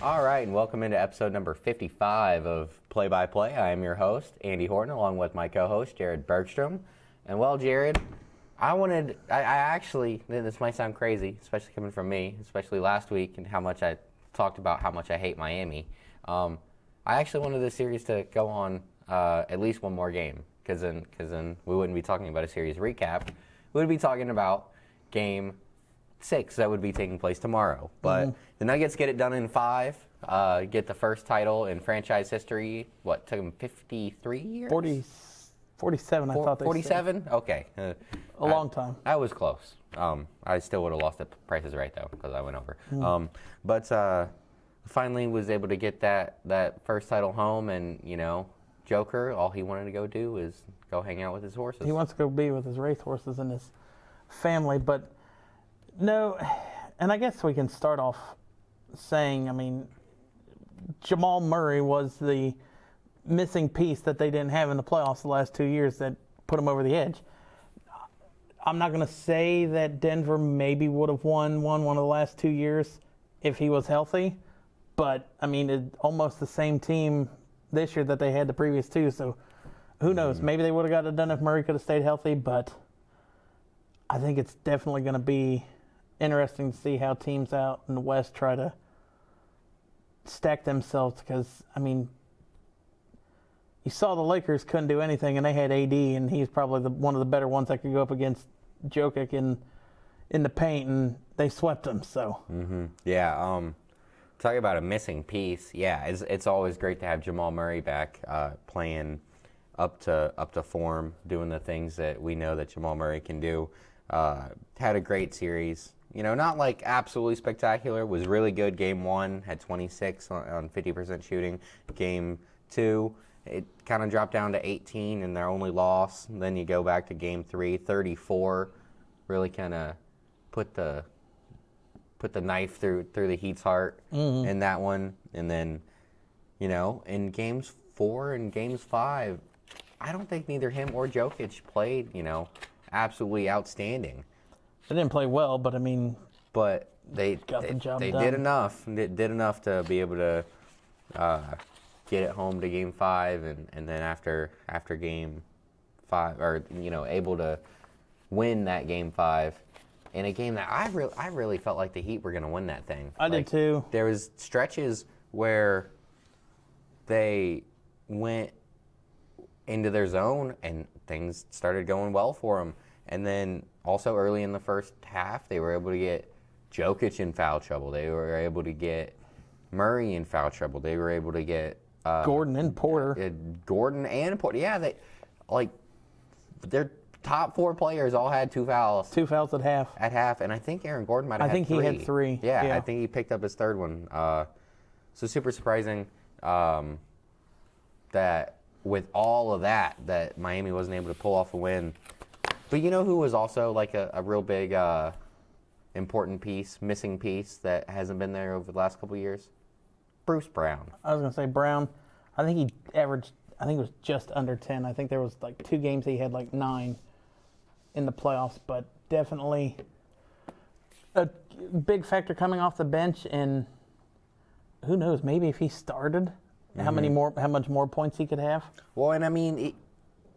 All right, and welcome into episode number 55 of Play by Play. I am your host, Andy Horton, along with my co-host, Jared Bergstrom. And well, Jared, I actually, this might sound crazy, especially coming from me, especially last week and how much I talked about how much I hate Miami. I actually wanted this series to go on at least one more game, because then we wouldn't be talking about a series recap. We would be talking about Game 6 that would be taking place tomorrow. But the Nuggets get it done in 5, get the first title in franchise history. What, took them 53 years? 47, I thought they 47? said. Okay. A long time. I was close. I still would have lost the prices right, though, because I went over. But finally was able to get that first title home, and, you know, Joker, all he wanted to go do is go hang out with his horses. He wants to go be with his racehorses and his family, but no, and I guess we can start off saying, I mean, Jamal Murray was the missing piece that they didn't have in the playoffs the last 2 years that put him over the edge. I'm not going to say that Denver maybe would have won one of the last 2 years if he was healthy, but, I mean, it's almost the same team this year that they had the previous two, so who knows? Maybe they would have got it done if Murray could have stayed healthy, but I think it's definitely going to be interesting to see how teams out in the West try to stack themselves, because, I mean, you saw the Lakers couldn't do anything, and they had AD, and he's probably one of the better ones that could go up against Jokic in the paint, and they swept him, so. Yeah, talking about a missing piece, yeah, it's always great to have Jamal Murray back playing up to form, doing the things that we know that Jamal Murray can do. Had a great series. You know, not like absolutely spectacular. Was really good. Game 1 had 26 on 50% shooting. Game 2, it kind of dropped down to 18 in their only loss. And then you go back to Game 3, 34. Really kind of put the knife through the Heat's heart in that one. And then, you know, in Games 4 and Games 5, I don't think neither him or Jokic played, you know, absolutely outstanding. They didn't play well, but I mean, but they did enough. Did enough to be able to get it home to Game 5, and then after Game 5, or you know, able to win that Game 5 in a game that I really felt like the Heat were going to win that thing. I did too. There was stretches where they went into their zone and things started going well for them. And then also early in the first half, they were able to get Jokic in foul trouble. They were able to get Murray in foul trouble. They were able to get Gordon and Porter. Yeah, their top 4 players all had 2 fouls. 2 fouls at half. And I think Aaron Gordon might have had 3. I think he had 3. Yeah, I think he picked up his 3rd one. So super surprising that with all of that Miami wasn't able to pull off a win. But you know who was also like a real big important piece, missing piece that hasn't been there over the last couple of years? Bruce Brown. I was going to say Brown. I think he averaged, I think it was just under 10. I think there was like 2 games he had like 9 in the playoffs, but definitely a big factor coming off the bench, and who knows, maybe if he started, how much more points he could have. Well, and I mean,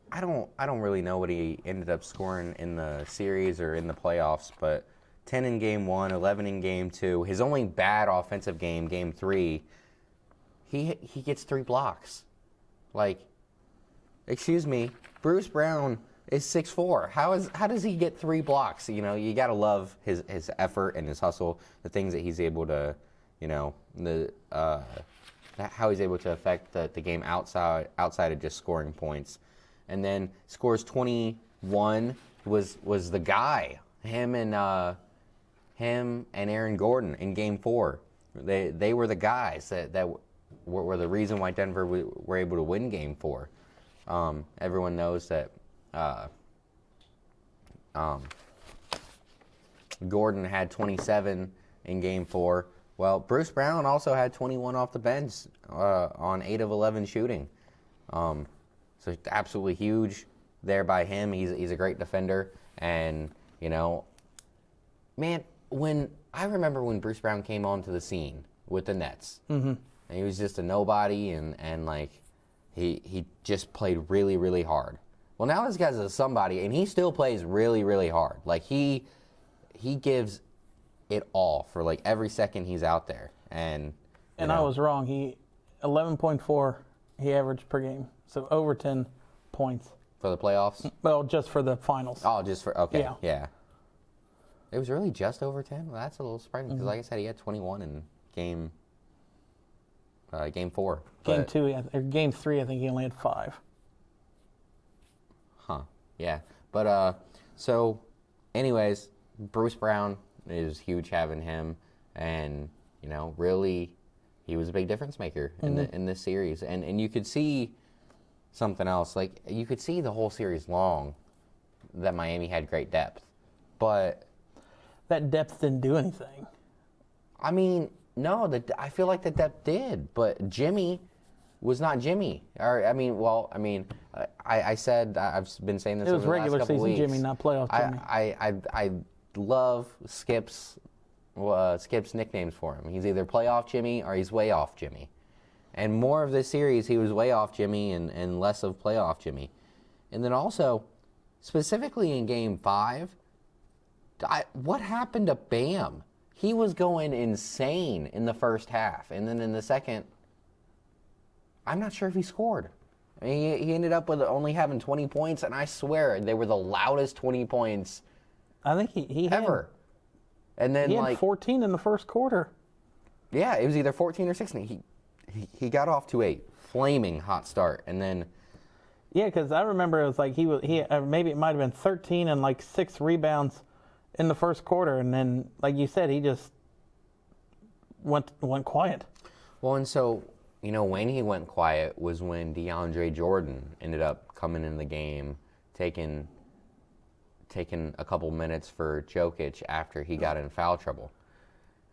I don't really know what he ended up scoring in the series or in the playoffs, but 10 in Game 1, 11 in Game 2. His only bad offensive game, Game 3, he gets 3 blocks. Like, excuse me, Bruce Brown is 6'4". How does he get 3 blocks? You know, you got to love his effort and his hustle, the things that he's able to, you know, how he's able to affect the game outside of just scoring points. And then scores 21, was the guy. Him and Aaron Gordon in Game 4. They were the guys that were the reason why Denver were able to win Game 4. Everyone knows that Gordon had 27 in Game 4. Well, Bruce Brown also had 21 off the bench on 8 of 11 shooting. So absolutely huge there by him. He's a great defender. And, you know, man, I remember when Bruce Brown came onto the scene, with the Nets. Mm-hmm. And he was just a nobody, and like he just played really, really hard. Well, now this guy's a somebody, and he still plays really, really hard. Like he gives it all for like every second he's out there. And I was wrong. He 11.4 he averaged per game, so over 10 points for the playoffs. Well, just for the finals. Oh, just for okay, yeah. It was really just over 10. Well, that's a little surprising because, like I said, he had 21 in game 4. Game 2, or game 3, I think he only had 5. Huh. Yeah. But so, anyways, Bruce Brown is huge having him, and really, he was a big difference maker in this series, and you could see something else. Like you could see the whole series long that Miami had great depth, but that depth didn't do anything. I mean, no, I feel like the depth did, but Jimmy was not Jimmy. Or I said I've been saying this. It was over the regular last couple season weeks. Jimmy, not playoff Jimmy. I love Skip's nicknames for him. He's either playoff Jimmy or he's way off Jimmy. And more of this series, he was way off Jimmy and less of playoff Jimmy. And then also, specifically in Game 5, what happened to Bam? He was going insane in the first half. And then in the second, I'm not sure if he scored. I mean, he ended up with only having 20 points, and I swear they were the loudest 20 points I think he ever. And then he had 14 in the first quarter. Yeah, it was either 14 or 16. He got off to a flaming hot start, and then yeah, because I remember it was like he maybe it might have been 13 and like 6 rebounds in the first quarter, and then like you said, he just went quiet. Well, and so when he went quiet was when DeAndre Jordan ended up coming in the game, taking a couple minutes for Jokic after he got in foul trouble.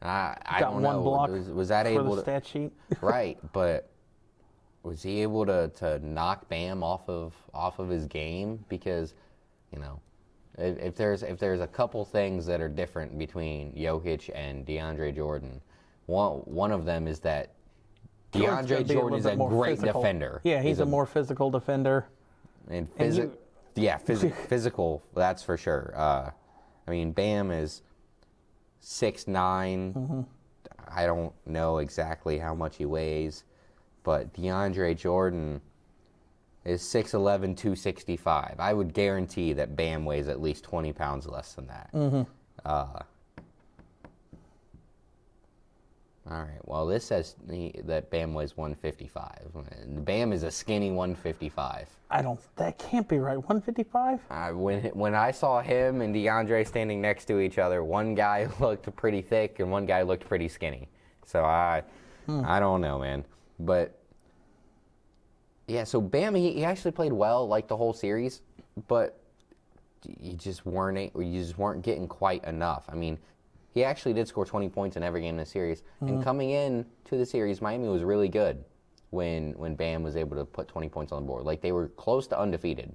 I don't know. Got one block was that for able the stat sheet? Right, but was he able to knock Bam off of his game? Because if there's a couple things that are different between Jokic and DeAndre Jordan, one of them is that DeAndre Jordan is a great defender. Yeah, he's a more physical defender. And physical, that's for sure. I mean, Bam is 6'9". Mm-hmm. I don't know exactly how much he weighs, but DeAndre Jordan is 6'11", 265. I would guarantee that Bam weighs at least 20 pounds less than that. Mm-hmm. All right. Well, this says that Bam weighs 155. Bam is a skinny 155. That can't be right. 155? When I saw him and DeAndre standing next to each other, one guy looked pretty thick and one guy looked pretty skinny. So I don't know, man. But yeah, so Bam, he actually played well like the whole series, but you just weren't getting quite enough. I mean, he actually did score 20 points in every game in the series. Mm-hmm. And coming in to the series, Miami was really good when Bam was able to put 20 points on the board. Like, they were close to undefeated.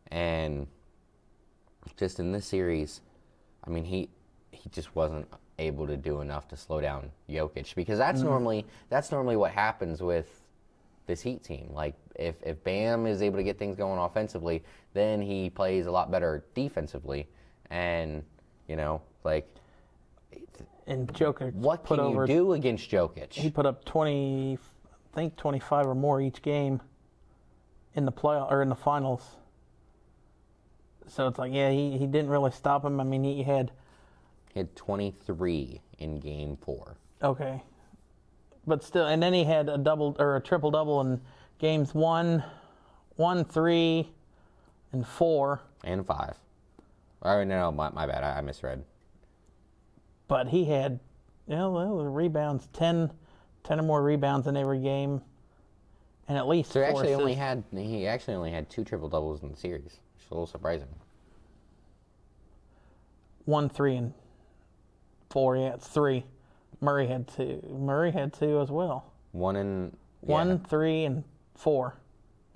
And just in this series, I mean, he just wasn't able to do enough to slow down Jokic, because that's normally what happens with this Heat team. Like, if Bam is able to get things going offensively, then he plays a lot better defensively. And, and Jokic, what can you do against Jokic? He put up 20, I think 25 or more each game in the in the finals. So it's like, yeah, he didn't really stop him. I mean, he had 23 in Game 4. Okay, but still, and then he had a double or a triple double in games 1, 3, and 4, and 5. Oh no, my bad. I misread. But he had, rebounds, 10 or more rebounds in every game, and at least 4 assists. He actually only had 2 triple doubles in the series. It's a little surprising. 1, 3, and 4. Yeah, it's 3. Murray had 2. Murray had 2 as well. 1, 3, and 4.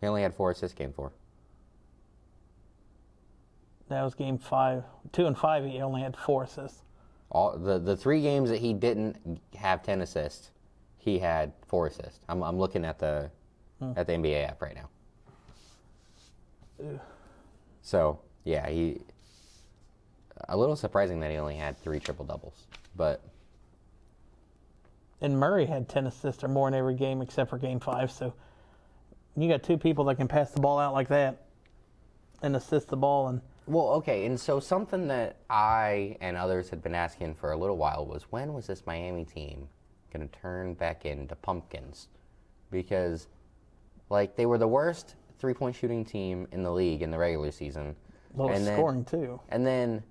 He only had 4 assists Game 4. That was Game 5. 2 and 5. He only had 4 assists. All the 3 games that he didn't have 10 assists, he had 4 assists. I'm looking at the NBA app right now. So yeah, a little surprising that he only had 3 triple doubles, but. And Murray had 10 assists or more in every game except for Game 5. So you got 2 people that can pass the ball out like that and assist the ball. And Well, okay, and so something that I and others had been asking for a little while was, when was this Miami team going to turn back into pumpkins? Because, like, they were the worst three-point shooting team in the league in the regular season. lowest scoring, too. And then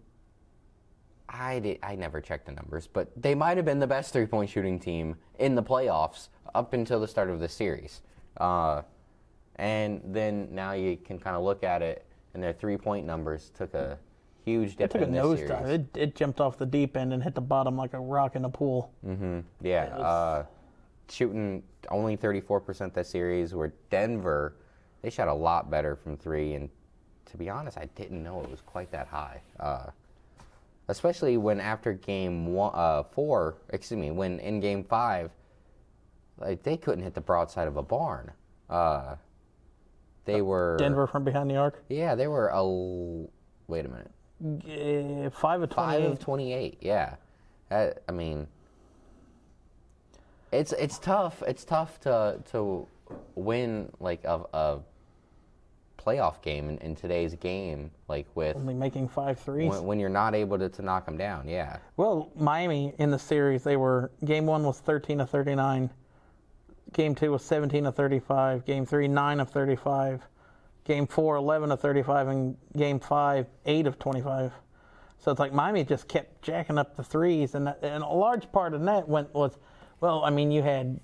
I never checked the numbers, but they might have been the best three-point shooting team in the playoffs up until the start of the series. And then now you can kind of look at it, and their three-point numbers took a huge dip in this series. It took a nosedive. It jumped off the deep end and hit the bottom like a rock in a pool. Mm-hmm. Yeah. Shooting only 34% this series, where Denver, they shot a lot better from 3, and to be honest, I didn't know it was quite that high. Especially when after when in Game 5, like, they couldn't hit the broadside of a barn. They were Denver from behind the arc? Yeah, they were wait a minute. 5 of 28. 5 of 28, yeah. I mean, it's tough. It's tough to win, like, a playoff game in today's game, like, with only making 5 threes. When you're not able to knock them down, yeah. Well, Miami in the series, Game 1 was 13 of 39. Game 2 was 17 of 35. Game 3, 9 of 35. Game 4, 11 of 35. And Game 5, 8 of 25. So it's like Miami just kept jacking up the threes. And a large part of that you had,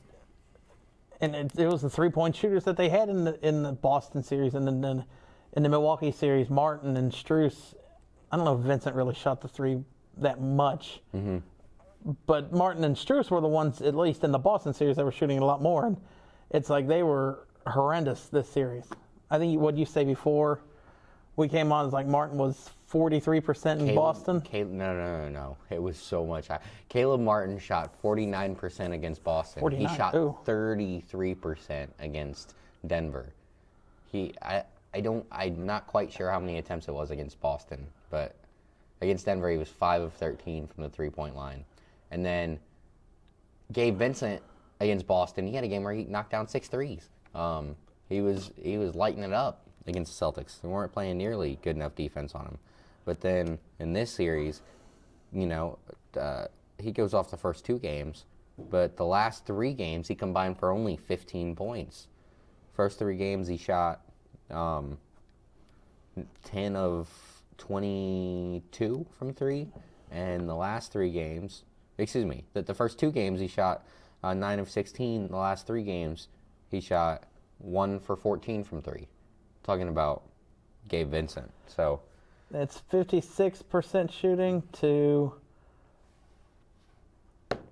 and it was the three-point shooters that they had in the Boston series, and then in the Milwaukee series, Martin and Strus. I don't know if Vincent really shot the three that much. Mm-hmm. But Martin and Strus were the ones, at least in the Boston series, that were shooting a lot more. And it's like they were horrendous this series. I think what you say before we came on is like Martin was 43% in Boston. No. It was so much higher. Caleb Martin shot 49% against Boston. 49, he shot 33% against Denver. I'm not quite sure how many attempts it was against Boston, but against Denver he was 5 of 13 from the three-point line. And then Gabe Vincent against Boston, he had a game where he knocked down 6 threes. He was lighting it up against the Celtics. They weren't playing nearly good enough defense on him. But then in this series, he goes off the first 2 games, but the last 3 games he combined for only 15 points. First 3 games he shot 10 of 22 from 3, and the last 3 games, the first 2 games he shot 9 of 16. The last 3 games he shot 1 for 14 from 3. Talking about Gabe Vincent. So that's 56% shooting to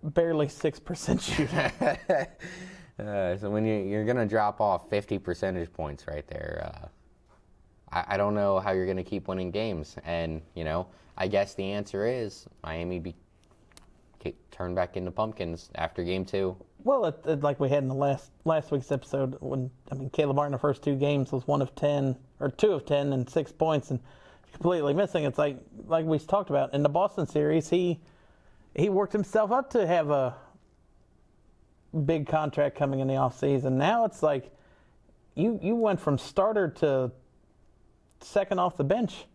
barely 6% shooting. So when you're going to drop off 50 percentage points right there, I don't know how you're going to keep winning games. And, I guess the answer is Miami turned back into pumpkins after Game 2. Well, like we had in the last week's episode, Caleb Martin, the first 2 games was 1 of 10, or 2 of 10 and 6 points, and completely missing. It's like we talked about in the Boston series, he worked himself up to have a big contract coming in the offseason. Now it's like you went from starter to second off the bench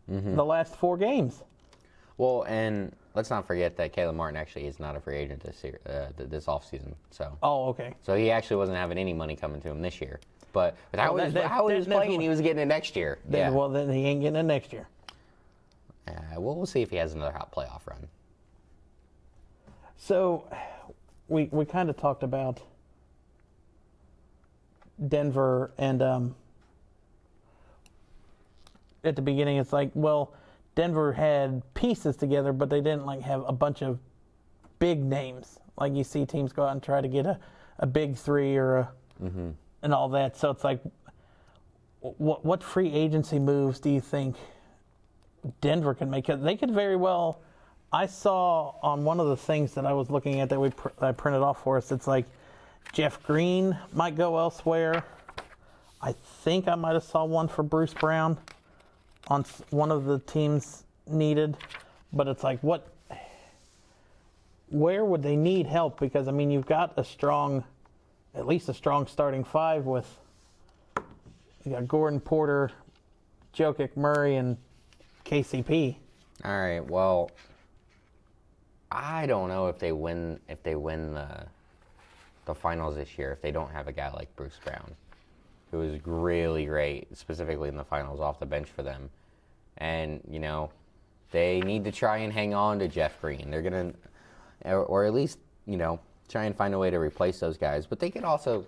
the last 4 games. Well, and let's not forget that Caleb Martin actually is not a free agent this offseason. So. Oh, okay. So he actually wasn't having any money coming to him this year. But how he was playing, he was getting it next year. Well, then he ain't getting it next year. We'll see if he has another hot playoff run. So we kind of talked about Denver, and at the beginning it's like, well, Denver had pieces together, but they didn't have a bunch of big names. Like you see teams go out and try to get a big 3 or and all that. So it's like, what free agency moves do you think Denver can make? They could very well I saw on one of the things that I was looking at that I printed off for us, it's like Jeff Green might go elsewhere. I think I might have saw one for Bruce Brown on one of the teams needed. But it's like, where would they need help? Because, I mean, you've got at least a strong starting five with, you got Gordon, Porter, Jokic, Murray, and KCP. All right. Well, I don't know if they win the finals this year if they don't have a guy like Bruce Brown, who was really great, specifically in the finals off the bench for them. And, they need to try and hang on to Jeff Green. They're going to, or at least, try and find a way to replace those guys. But they could also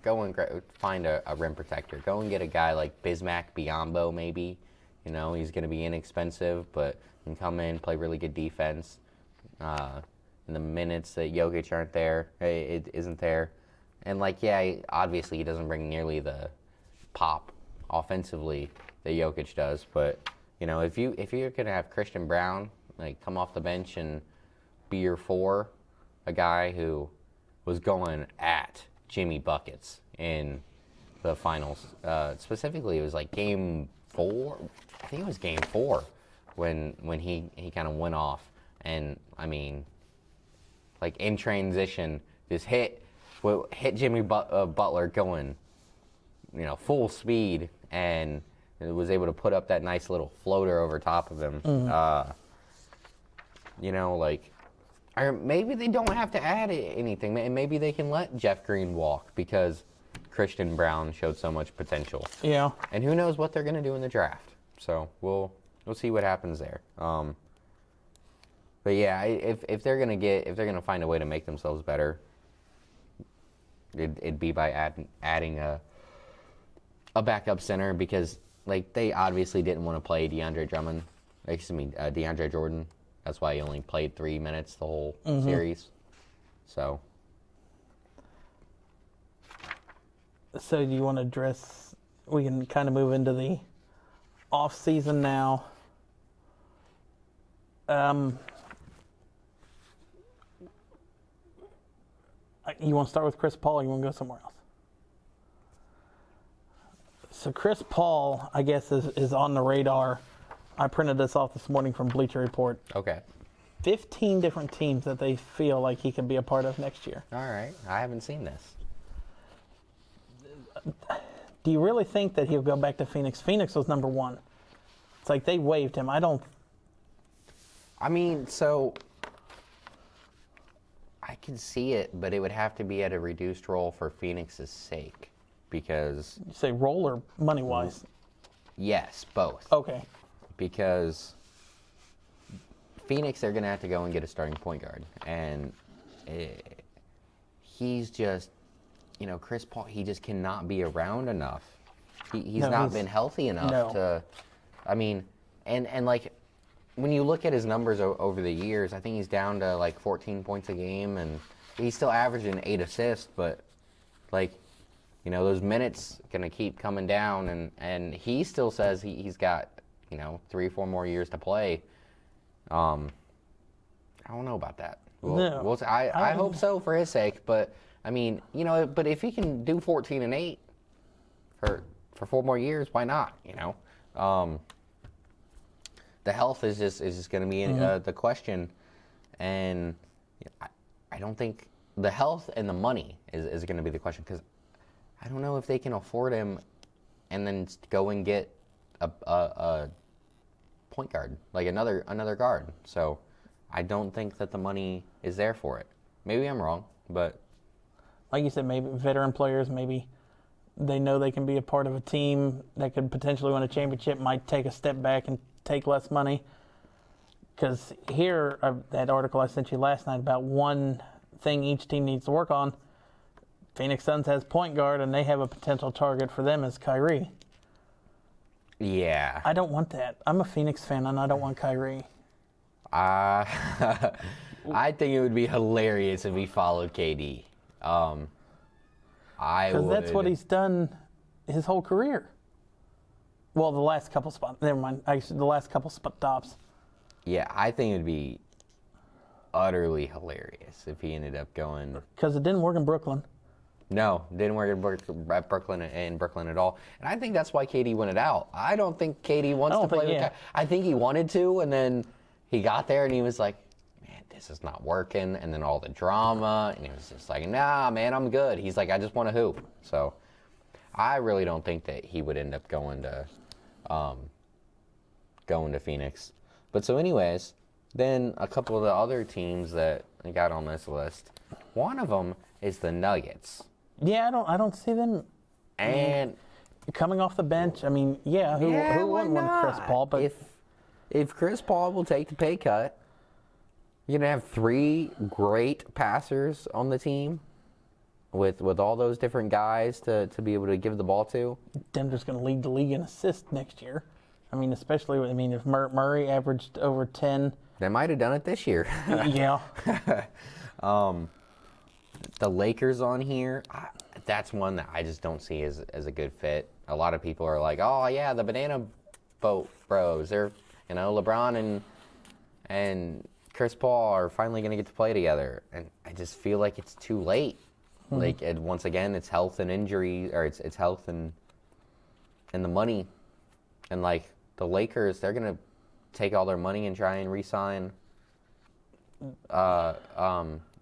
go and find a rim protector. Go and get a guy like Bismack Biyombo, maybe. He's going to be inexpensive, but can come in, play really good defense. In the minutes that Jokic isn't there. And, obviously he doesn't bring nearly the pop offensively that Jokic does. But, if you're going to have Christian Brown, come off the bench and be your 4, a guy who was going at Jimmy Buckets in the finals. Specifically, it was game 4. I think it was game 4 when he kind of went off. And, I mean, in transition, just hit Jimmy Butler going, full speed, and was able to put up that nice little floater over top of him. Or maybe they don't have to add anything. And maybe they can let Jeff Green walk because Christian Brown showed so much potential. Yeah. And who knows what they're going to do in the draft. So we'll see what happens there. But yeah, if they're gonna find a way to make themselves better, it'd be by adding a backup center, because they obviously didn't want to play DeAndre Jordan. That's why he only played 3 minutes the whole series. So do you want to address? We can kind of move into the off season now. You want to start with Chris Paul, or you want to go somewhere else? So Chris Paul, I guess, is on the radar. I printed this off this morning from Bleacher Report. Okay. 15 different teams that they feel like he could be a part of next year. All right. I haven't seen this. Do you really think that he'll go back to Phoenix? Phoenix was number 1. It's like they waived him. I can see it, but it would have to be at a reduced role for Phoenix's sake, because... You say role or money-wise? Yes, both. Okay. Because Phoenix, they're going to have to go and get a starting point guard. And he's just, Chris Paul, he just cannot be around enough. He's not been healthy enough to... I mean, and when you look at his numbers over the years, I think he's down to 14 points a game, and he's still averaging 8 assists, but those minutes gonna keep coming down, and he still says he's got 3 or 4 more years to play. I don't know about that. I hope so for his sake, but I mean, but if he can do 14 and 8 for 4 more years, why not? The health is just going to be the question, and I don't think the health and the money is going to be the question, because I don't know if they can afford him and then go and get a point guard, another guard. So I don't think that the money is there for it. Maybe I'm wrong, but like you said, maybe veteran players, maybe they know they can be a part of a team that could potentially win a championship, might take a step back and take less money. Because here, that article I sent you last night about one thing each team needs to work on, Phoenix Suns has point guard, and they have a potential target for them as Kyrie. Yeah. I don't want that. I'm a Phoenix fan, and I don't want Kyrie. I think it would be hilarious if he followed KD. Because that's what he's done his whole career. Well, the last couple spots. Never mind. Actually, the last couple stops. Yeah, I think it would be utterly hilarious if he ended up going. Because it didn't work in Brooklyn. No, didn't work at Brooklyn at all. And I think that's why KD wanted out. I don't think KD wants to play with Kyrie. I think he wanted to, and then he got there and he was like, man, this is not working. And then all the drama, and he was just like, nah, man, I'm good. He's like, I just want to hoop. So I really don't think that he would end up going to Phoenix. But so anyways, then a couple of the other teams that I got on this list, one of them is the Nuggets. Yeah, I don't see them. And coming off the bench, I mean, who wouldn't want Chris Paul? But if Chris Paul will take the pay cut, you're gonna have 3 great passers on the team, with all those different guys to be able to give the ball to. Denver's gonna lead the league in assists next year. I mean, especially if Murray averaged over 10. They might have done it this year. Yeah. The Lakers on here, that's one that I just don't see as a good fit. A lot of people are like, oh yeah, the banana boat bros. They're, LeBron and Chris Paul are finally going to get to play together. And I just feel like it's too late. Mm-hmm. Like, once again, it's health and injury, or it's health and the money. And like the Lakers, they're going to take all their money and try and re-sign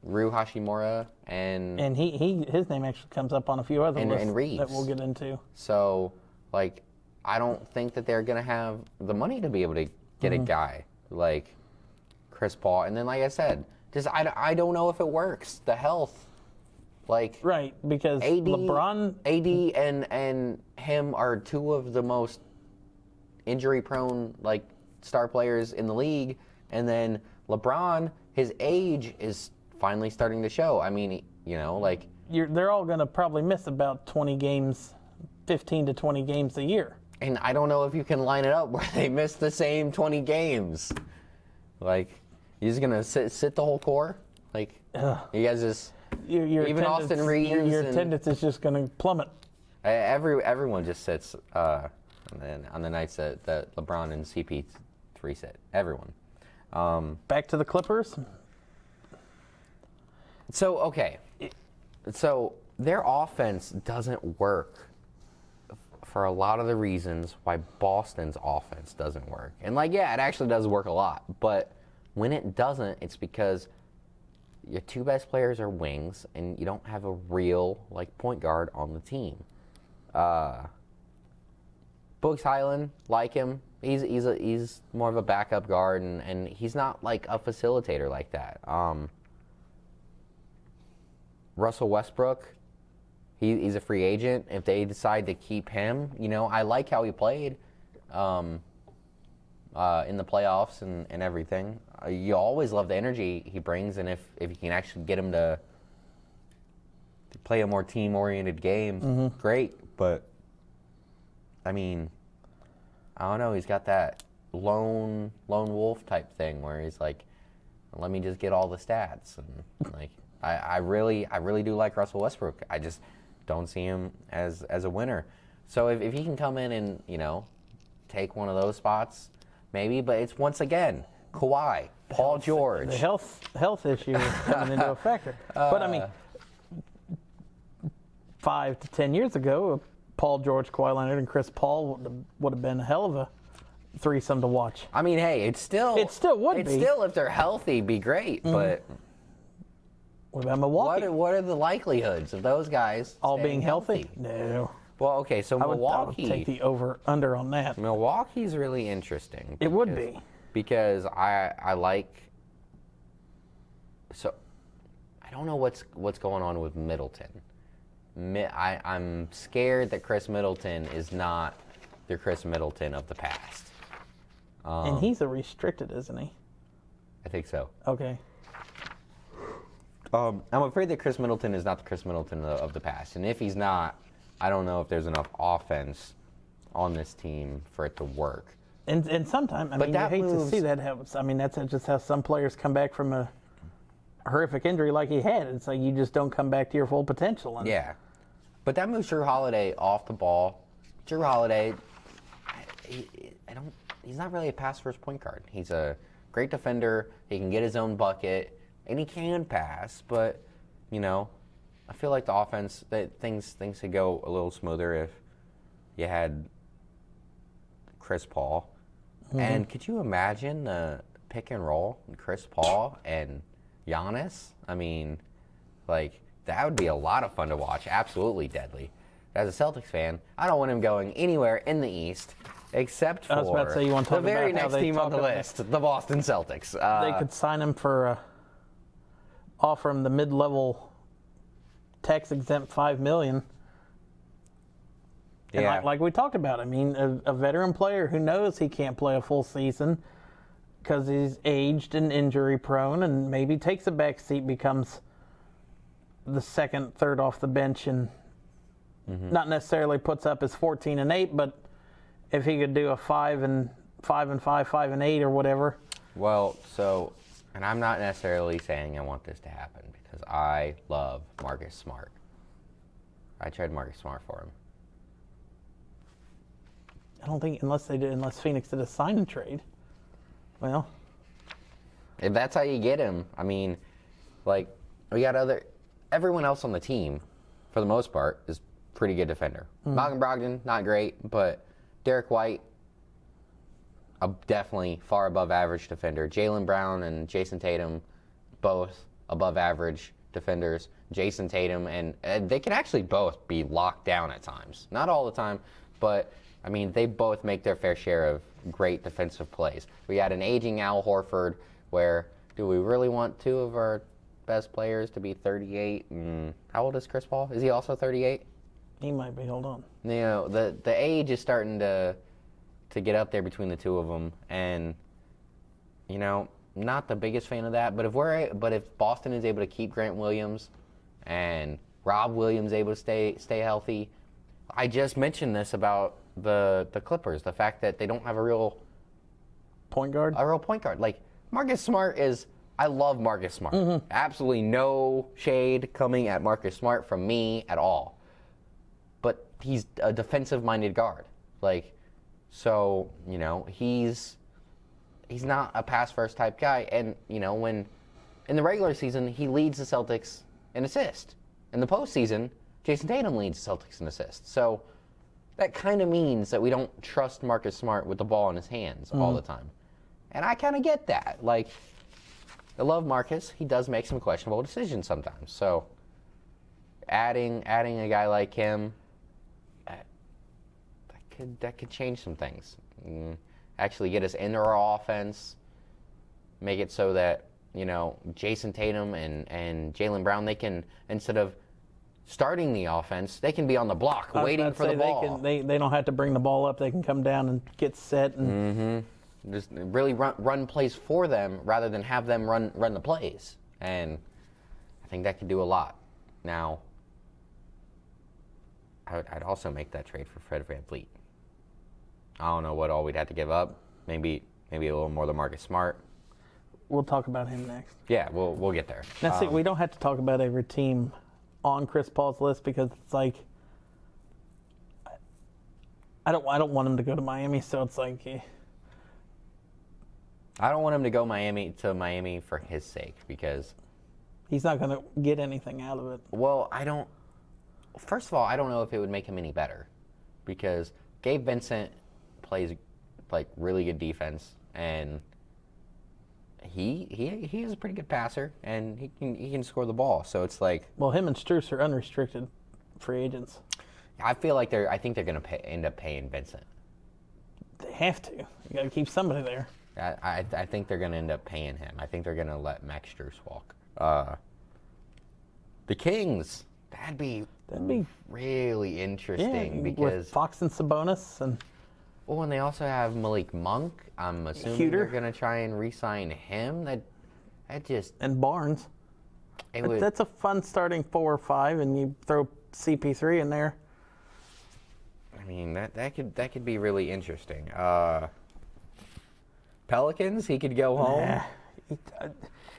Rui Hachimura and his name actually comes up on a few other lists and Reeves that we'll get into. So, like, I don't think that they're gonna have the money to be able to get a guy like Chris Paul. And then, like I said, just I don't know if it works. The health, like, right, because LeBron, AD and him are 2 of the most injury-prone like star players in the league, and then LeBron, his age is finally starting to show. I mean, like, they're all going to probably miss about 20 games, 15 to 20 games a year. And I don't know if you can line it up where they miss the same 20 games. Like, you're just going to sit the whole core? Like, you guys just, your even Austin Reeves. Your attendance is just going to plummet. Everyone just sits on the nights that LeBron and CP3 sit. Everyone. Back to the Clippers. So, okay. So, their offense doesn't work for a lot of the reasons why Boston's offense doesn't work. And, like, yeah, it actually does work a lot. But when it doesn't, it's because your 2 best players are wings, and you don't have a real, like, point guard on the team. Brooks Highland, like him, he's more of a backup guard, and he's not, like, a facilitator like that. Russell Westbrook, he's a free agent. If they decide to keep him, I like how he played in the playoffs and everything. You always love the energy he brings, and if you can actually get him to play a more team-oriented game, great. But, I mean, I don't know. He's got that lone wolf type thing where he's like, let me just get all the stats. And, like, I really do like Russell Westbrook. I just don't see him as a winner. So if he can come in and, take one of those spots, maybe. But it's, once again, Kawhi, Paul George. The health issue is coming into a factor. But, I mean, 5 to 10 years ago, Paul George, Kawhi Leonard, and Chris Paul would have been a hell of a threesome to watch. I mean, hey, it still would be. If they're healthy, be great. But what about Milwaukee? What are the likelihoods of those guys all being healthy? No. Well, okay, so Milwaukee. I would take the over/under on that. Milwaukee's really interesting. It would be. Because I like. So, I don't know what's going on with Middleton. I'm scared that Chris Middleton is not the Chris Middleton of the past. And he's a restricted, isn't he? I think so. Okay. I'm afraid that Chris Middleton is not the Chris Middleton of the past. And if he's not, I don't know if there's enough offense on this team for it to work. And sometimes, I mean, you hate to see that happen. I mean, that's just how some players come back from a horrific injury like he had. It's like you just don't come back to your full potential. And yeah. But that moves Jrue Holiday off the ball. Jrue Holiday, he's not really a pass-first point guard. He's a great defender. He can get his own bucket. and he can pass, but I feel like the offense that things could go a little smoother if you had Chris Paul. Mm-hmm. And could you imagine the pick and roll, Chris Paul and Giannis? I mean, like, that would be a lot of fun to watch. Absolutely deadly. As a Celtics fan, I don't want him going anywhere in the East except for I was about to say, you want to talk the very about next team on the list, the Boston Celtics. They could sign him for, offer him the mid-level tax-exempt $5 million. And yeah. like we talked about, I mean, a veteran player who knows he can't play a full season because he's aged and injury-prone, and maybe takes a back seat, becomes the second, third off the bench, and not necessarily puts up his 14 and 8, but if he could do a 5 and 5, 5 and 8, or whatever. Well, so, and I'm not necessarily saying I want this to happen because I love Marcus Smart. I tried Marcus Smart for him. I don't think unless Phoenix did a sign and trade. Well, if that's how you get him, I mean, like, we got everyone else on the team, for the most part, is pretty good defender. Malcolm Brogdon, not great, but Derek White, definitely far above average defender. Jaylen Brown and Jason Tatum, both above average defenders. Jason Tatum, and they can actually both be locked down at times. Not all the time, but, I mean, they both make their fair share of great defensive plays. We had an aging Al Horford where, do we really want two of our best players to be 38? How old is Chris Paul? Is he also 38? He might be. Hold on. The age is starting to get up there between the two of them, and not the biggest fan of that. But if Boston is able to keep Grant Williams and Rob Williams able to stay healthy, I just mentioned this about the Clippers, the fact that they don't have a real point guard. Like, Marcus Smart is. I love Marcus Smart. Absolutely no shade coming at Marcus Smart from me at all. But he's a defensive-minded guard. Like, so, he's not a pass-first type guy. And, when in the regular season, he leads the Celtics in assists. In the postseason, Jason Tatum leads the Celtics in assists. So that kind of means that we don't trust Marcus Smart with the ball in his hands all the time. And I kind of get that. Like, I love Marcus. He does make some questionable decisions sometimes. So adding a guy like him, that could change some things. Actually get us into our offense, make it so that, Jason Tatum and Jaylen Brown, they can, instead of starting the offense, they can be on the block waiting for the ball. They don't have to bring the ball up. They can come down and get set and just really run plays for them rather than have them run the plays. And I think that could do a lot. Now, I'd also make that trade for Fred VanVleet. I don't know what all we'd have to give up. Maybe a little more than Marcus Smart. We'll talk about him next. Yeah, we'll get there. Now, see, we don't have to talk about every team on Chris Paul's list because it's like I don't want him to go to Miami, so it's like I don't want him to go to Miami for his sake because he's not going to get anything out of it. Well, first of all, I don't know if it would make him any better because Gabe Vincent plays like really good defense, and he is a pretty good passer, and he can score the ball. So it's like, well, him and Strus are unrestricted free agents. I feel like I think they're going to end up paying Vincent. They have to. You got to keep somebody there. I think they're going to end up paying him. I think they're going to let Max Strus walk. The Kings, that'd be really interesting because with Fox and Sabonis and. Oh, and they also have Malik Monk. I'm assuming they're going to try and re-sign him. That just and Barnes. That's a fun starting 4 or 5, and you throw CP3 in there. I mean, that could be really interesting. Pelicans, he could go home.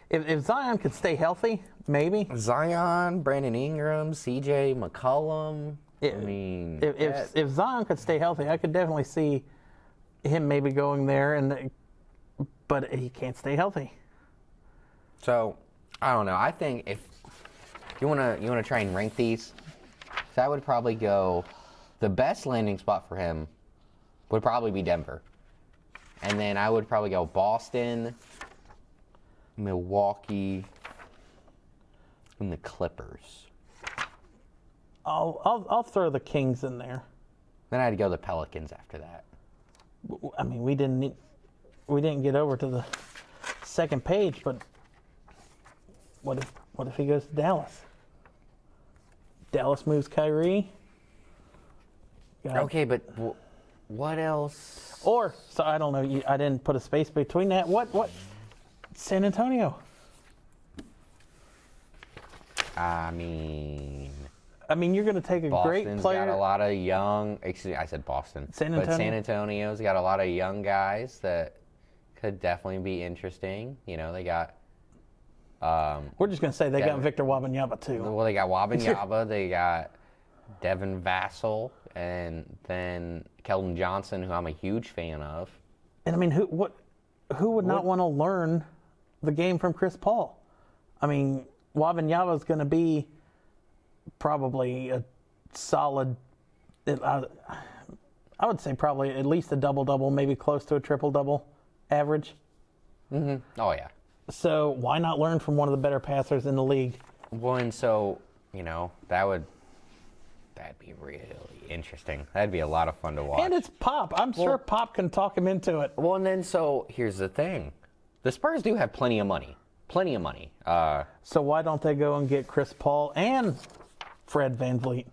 If Zion could stay healthy, maybe. Zion, Brandon Ingram, CJ McCollum. If Zion could stay healthy, I could definitely see him maybe going there, but he can't stay healthy. So I don't know. I think if you wanna try and rank these, so I would probably go. The best landing spot for him would probably be Denver, and then I would probably go Boston, Milwaukee, and the Clippers. I'll throw the Kings in there. Then I'd go the Pelicans after that. I mean, we didn't get over to the second page, but what if he goes to Dallas? Dallas moves Kyrie. Okay, but what else? Or so I don't know. I didn't put a space between that. What? San Antonio. I mean, you're going to take a great Boston's player. got a lot of young. Excuse me, I said Boston. But San Antonio's got a lot of young guys that could definitely be interesting. You know, they got. We're just going to say they got Victor Wembanyama too. Well, they got Wembanyama. They got Devin Vassell, and then Keldon Johnson, who I'm a huge fan of. And I mean, who would not want to learn the game from Chris Paul? I mean, Wembanyama is going to be probably a solid. I would say probably at least a double-double, maybe close to a triple-double average. Mm-hmm. Oh yeah. So why not learn from one of the better passers in the league? Well, and so that'd be really interesting. That'd be a lot of fun to watch. And it's Pop. I'm sure Pop can talk him into it. Well, and then so here's the thing: the Spurs do have plenty of money. Plenty of money. So why don't they go and get Chris Paul and Fred VanVleet?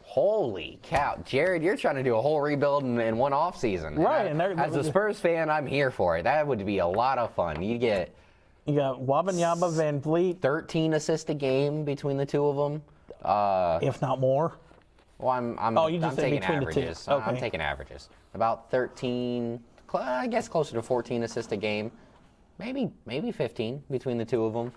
Holy cow, Jared! You're trying to do a whole rebuild in one off season, right? And as a Spurs fan, I'm here for it. That would be a lot of fun. You got Wembanyama, VanVleet, 13 assists a game between the two of them, if not more. Well, I'm taking averages. Okay. I'm taking averages. About 13, I guess closer to 14 assists a game, maybe 15 between the two of them.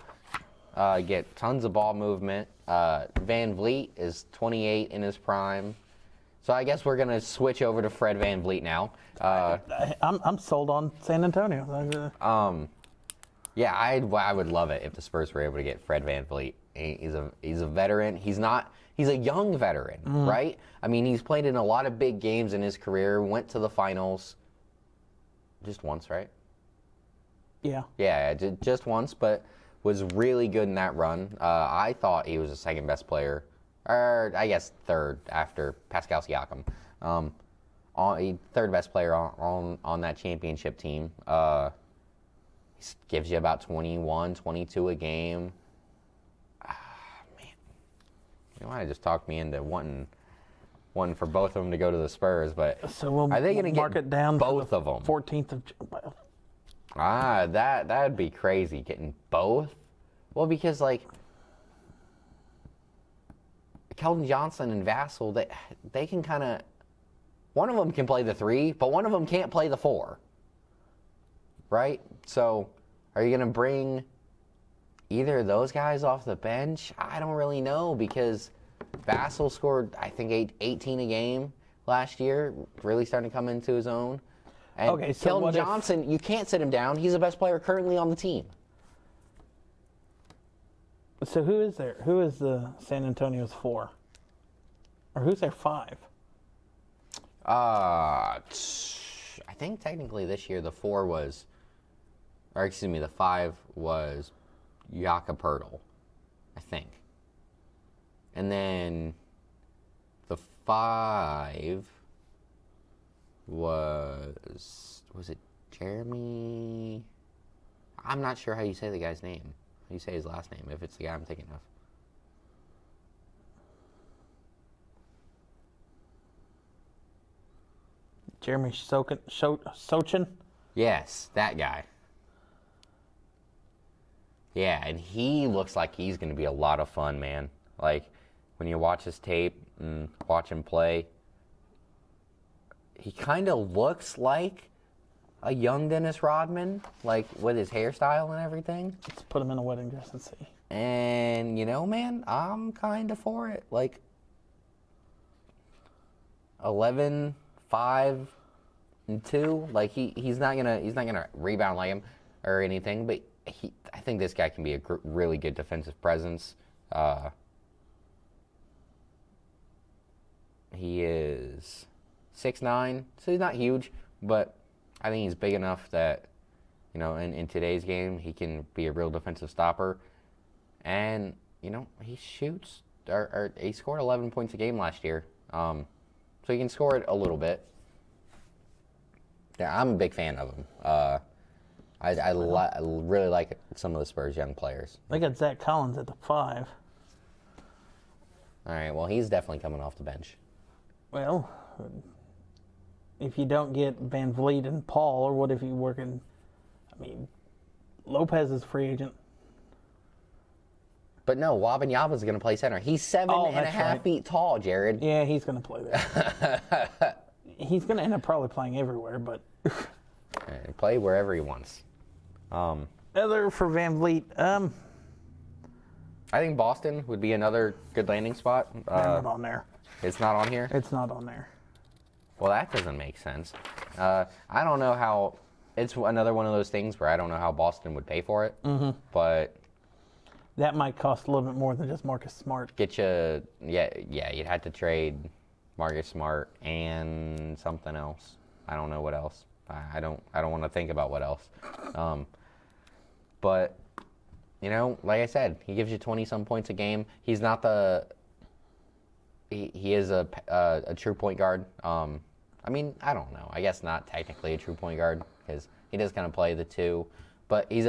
Get tons of ball movement. VanVleet is 28 in his prime. So I guess we're going to switch over to Fred VanVleet now. I'm sold on San Antonio. Yeah, I would love it if the Spurs were able to get Fred VanVleet. He's a veteran. He's a young veteran, right? I mean, he's played in a lot of big games in his career, went to the finals just once, right? Yeah. Yeah, just once, but was really good in that run. I thought he was the second best player, or I guess third after Pascal Siakam. Third best player on that championship team. He gives you about 21, 22 a game. Man, you might have just talked me into wanting one for both of them to go to the Spurs, but are they going to mark it down both of them? 14th of. That'd be crazy getting both. Well, because Keldon Johnson and Vassell, they can kind of. One of them can play the 3, but one of them can't play the 4. Right? So, are you going to bring either of those guys off the bench? I don't really know, because Vassell scored, I think, 18 a game last year, really starting to come into his own. And okay, so Keldon Johnson, you can't sit him down. He's the best player currently on the team. So who is there? Who is the San Antonio's 4? Or who's their 5? I think technically this year the 4 was, or excuse me, the 5 was Jakob Poeltl, I think. And then the 5 was it Jeremy? I'm not sure how you say the guy's name. How you say his last name, if it's the guy I'm thinking of. Jeremy Sochin? Yes, that guy. Yeah, and he looks like he's going to be a lot of fun, man. Like, when you watch his tape and watch him play, he kind of looks like a young Dennis Rodman, like with his hairstyle and everything. Let's put him in a wedding dress and see. And, man, I'm kind of for it. Like, 11, 5, and 2. Like, he's not gonna rebound like him or anything, but I think this guy can be a really good defensive presence. He is 6'9", so he's not huge, but I think he's big enough that, in today's game, he can be a real defensive stopper. And, he shoots, or he scored 11 points a game last year. So he can score it a little bit. Yeah, I'm a big fan of him. I really like some of the Spurs' young players. They got Zach Collins at the 5. All right, well, he's definitely coming off the bench. Well, if you don't get Vanvleet and Paul, or what if you work in... Lopez is a free agent. But no, Wembanyama's going to play center. He's 7.5 feet tall, Jared. Yeah, he's going to play there. He's going to end up probably playing everywhere, but... Play wherever he wants. Other for Vanvleet, I think Boston would be another good landing spot. they're not on there. It's not on here? It's not on there. Well, that doesn't make sense. I don't know how... It's another one of those things where I don't know how Boston would pay for it. Mm-hmm. But... That might cost a little bit more than just Marcus Smart. You'd have to trade Marcus Smart and something else. I don't know what else. I don't want to think about what else. But like I said, he gives you 20-some points a game. He's not the. He is a true point guard. I don't know. I guess not technically a true point guard because he does kind of play the two, but he's